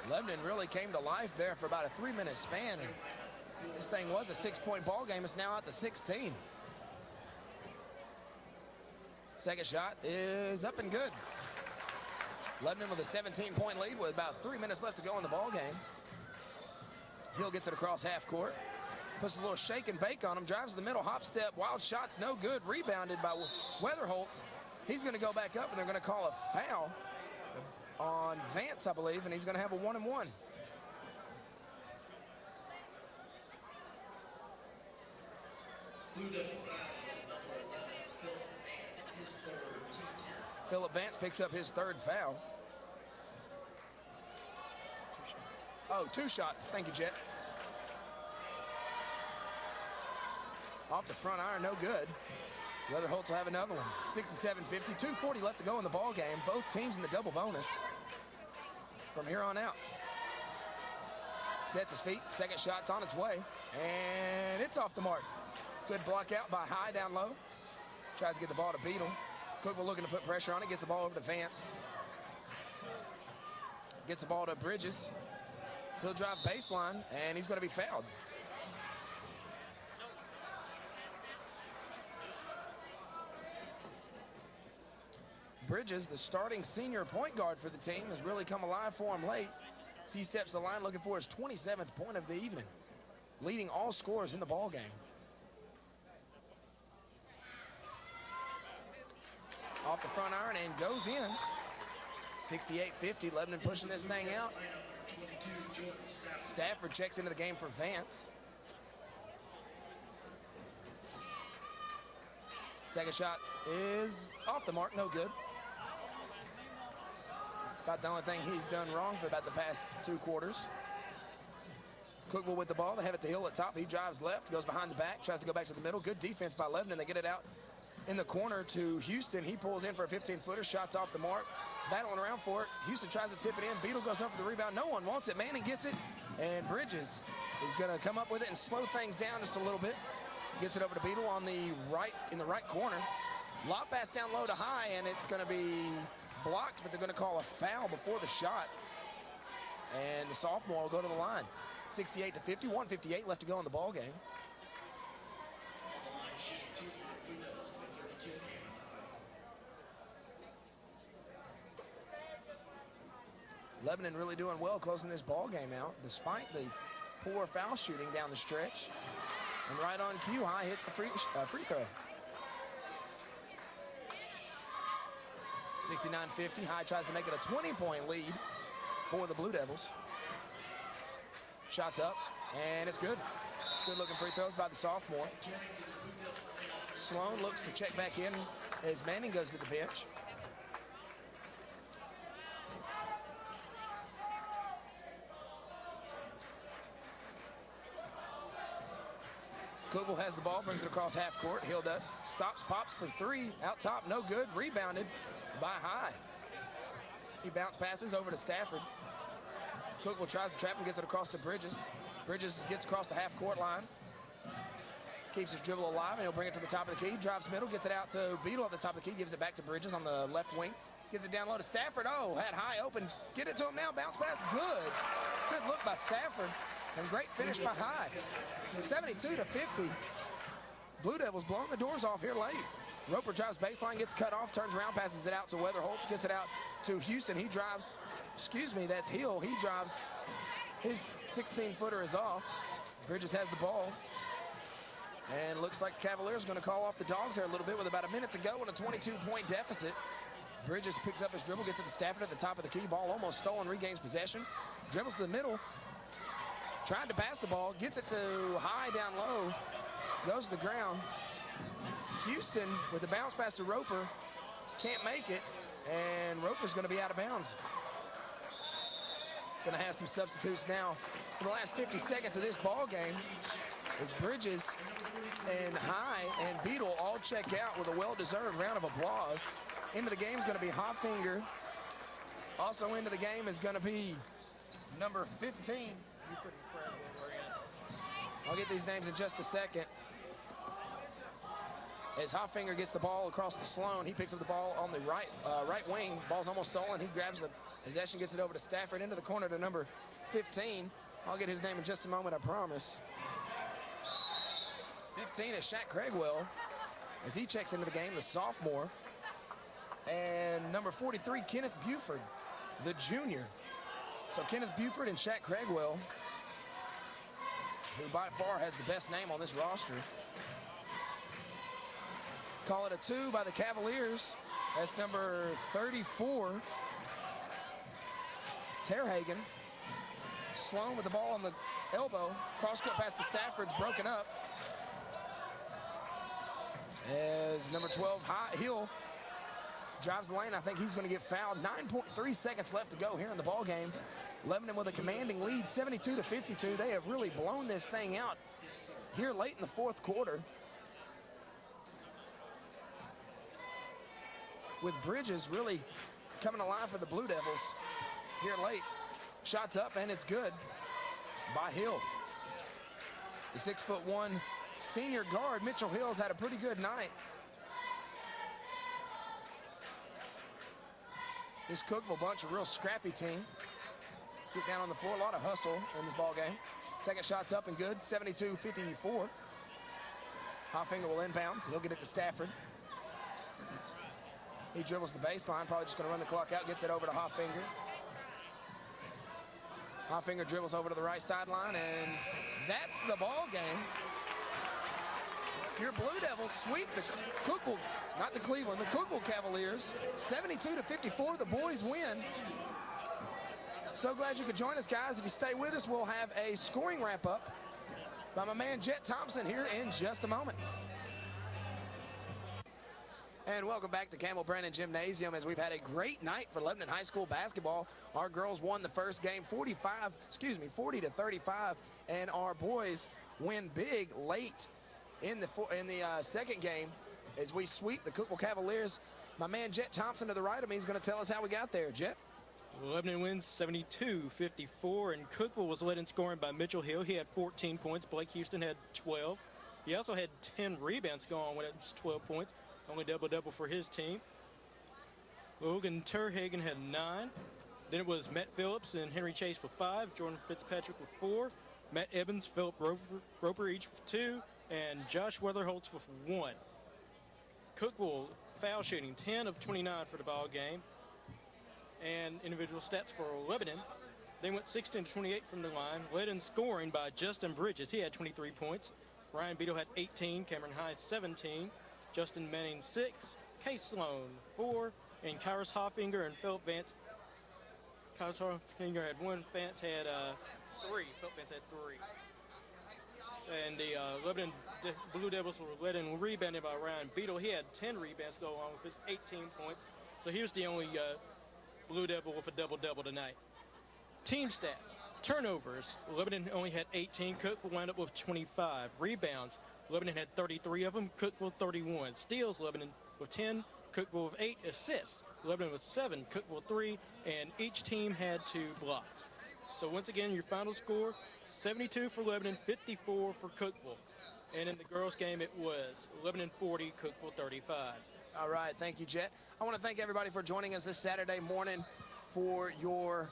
Lebanon really came to life there for about a 3-minute span. And this thing was a 6-point ball game. It's now out to 16. Second shot is up and good. Lebanon with a 17-point lead with about 3 minutes left to go in the ball game. Hill gets it across half court. Puts a little shake and bake on him. Drives to the middle, hop step. Wild shot's no good. Rebounded by Weatherholtz. He's going to go back up, and they're going to call a foul on Vance, I believe, and he's going to have a 1-and-1. Phillip Vance picks up his third foul. Oh, 2 shots. Thank you, Jet. Off the front iron, no good. Weatherholtz will have another one. 67-50, 2:40 left to go in the ball game. Both teams in the double bonus from here on out. Sets his feet. Second shot's on its way, and it's off the mark. Good block out by High down low. Tries to get the ball to Beadle. Cookeville looking to put pressure on it. Gets the ball over to Vance. Gets the ball to Bridges. He'll drive baseline, and he's going to be fouled. Bridges, the starting senior point guard for the team, has really come alive for him late. As he steps the line looking for his 27th point of the evening, leading all scorers in the ball game. Off the front iron and goes in. 68-50, Lebanon pushing this thing out. Stafford checks into the game for Vance. Second shot is off the mark, no good. About the only thing he's done wrong for about the past 2 quarters. Cookeville with the ball. They have it to Hill at top. He drives left, goes behind the back, tries to go back to the middle. Good defense by Lebanon. They get it out in the corner to Houston. He pulls in for a 15-footer. Shots off the mark. Battling around for it. Houston tries to tip it in. Beadle goes up for the rebound. No one wants it. Manning gets it. And Bridges is going to come up with it and slow things down just a little bit. Gets it over to Beadle on the right, in the right corner. Lob pass down low to High, and it's going to be blocked, but they're going to call a foul before the shot. And the sophomore will go to the line. 68-50, 1:58 left to go in the ball game. Lebanon really doing well closing this ball game out, despite the poor foul shooting down the stretch. And right on cue, High hits the free throw. 69-50, High tries to make it a 20-point lead for the Blue Devils. Shots up, and it's good. Good-looking free throws by the sophomore. Sloan looks to check back in as Manning goes to the bench. Cookeville has the ball, brings it across half court. Hill does. Stops, pops for 3. Out top, no good. Rebounded by High. He bounce passes over to Stafford. Cookeville tries to trap him, gets it across to Bridges. Bridges gets across the half court line. Keeps his dribble alive, and he'll bring it to the top of the key. Drives middle, gets it out to Beadle at the top of the key. Gives it back to Bridges on the left wing. Gives it down low to Stafford. Oh, had High open. Get it to him now. Bounce pass. Good. Good look by Stafford. And great finish by High. 72-50. Blue Devils blowing the doors off here late. Roper drives baseline, gets cut off, turns around, passes it out to Weatherholtz, gets it out to Houston. He drives, that's Hill. He drives, his 16-footer is off. Bridges has the ball. And looks like Cavaliers going to call off the Dogs here a little bit with about a minute to go and a 22-point deficit. Bridges picks up his dribble, gets it to Stafford at the top of the key. Ball almost stolen, regains possession. Dribbles to the middle. Tried to pass the ball, gets it to High down low. Goes to the ground. Houston with the bounce pass to Roper. Can't make it, and Roper's going to be out of bounds. Going to have some substitutes now for the last 50 seconds of this ball game as Bridges and High and Beadle all check out with a well-deserved round of applause. Into the game is going to be Hoffinger. Also into the game is going to be number 15. I'll get these names in just a second. As Hoffinger gets the ball across to Sloan, he picks up the ball on the right wing. Ball's almost stolen. He grabs the possession, gets it over to Stafford, into the corner to number 15. I'll get his name in just a moment, I promise. 15 is Shaq Craigwell, as he checks into the game, the sophomore. And number 43, Kenneth Buford, the junior. So Kenneth Buford and Shaq Craigwell, who by far has the best name on this roster. Call it a 2 by the Cavaliers. That's number 34, Terhagen. Sloan with the ball on the elbow. Cross-court pass to Stafford's broken up. As number 12, Hill, drives the lane. I think he's going to get fouled. 9.3 seconds left to go here in the ball game. Lebanon with a commanding lead, 72-52. They have really blown this thing out here late in the fourth quarter. With Bridges really coming alive for the Blue Devils here late. Shots up, and it's good by Hill. The 6'1" senior guard, Mitchell Hill's had a pretty good night. This Cookeville bunch, a real scrappy team. Get down on the floor, a lot of hustle in this ball game. Second shot's up and good, 72-54. Hoffinger will inbounds. He'll get it to Stafford. He dribbles the baseline, probably just going to run the clock out, gets it over to Hoffinger. Hoffinger dribbles over to the right sideline, and that's the ball game. Your Blue Devils sweep the Cookeville, not the Cleveland, the Cookeville Cavaliers, 72-54. The boys win. So glad you could join us, guys. If you stay with us, we'll have a scoring wrap-up by my man Jet Thompson here in just a moment. And welcome back to Campbell Brennan Gymnasium, as we've had a great night for Lebanon High School basketball. Our girls won the first game 40-35, and our boys win big late in the second game as we sweep the Cookeville Cavaliers. My man Jet Thompson to the right of me is going to tell us how we got there. Jet? Lebanon wins 72-54, and Cookeville was led in scoring by Mitchell Hill. He had 14 points. Blake Houston had 12. He also had 10 rebounds going with 12 points. Only double-double for his team. Logan Terhagen had 9. Then it was Matt Phillips and Henry Chase for 5. Jordan Fitzpatrick with 4. Matt Evans, Philip Roper each for 2. And Josh Weatherholtz for 1. Cookeville foul shooting, 10 of 29 for the ball game. And individual stats for Lebanon. They went 16-28 from the line, led in scoring by Justin Bridges. He had 23 points. Ryan Beadle had 18. Cameron High 17. Justin Manning 6, Case Sloan 4, and Kyrus Hoffinger and Philip Vance. Kyrus Hoffinger had 1, Vance had 3. Philip Vance had 3. And the Lebanon Blue Devils were led in rebounding by Ryan Beadle. He had 10 rebounds to go along with his 18 points. So here's the only Blue Devil with a double-double tonight. Team stats. Turnovers. Lebanon only had 18. Cookeville wound up with 25. Rebounds. Lebanon had 33 of them, Cookeville 31. Steals, Lebanon with 10, Cookeville with 8. Assists, Lebanon with 7, Cookeville 3, and each team had 2 blocks. So once again, your final score, 72 for Lebanon, 54 for Cookeville. And in the girls' game, it was Lebanon 40, Cookeville 35. All right, thank you, Jet. I want to thank everybody for joining us this Saturday morning for your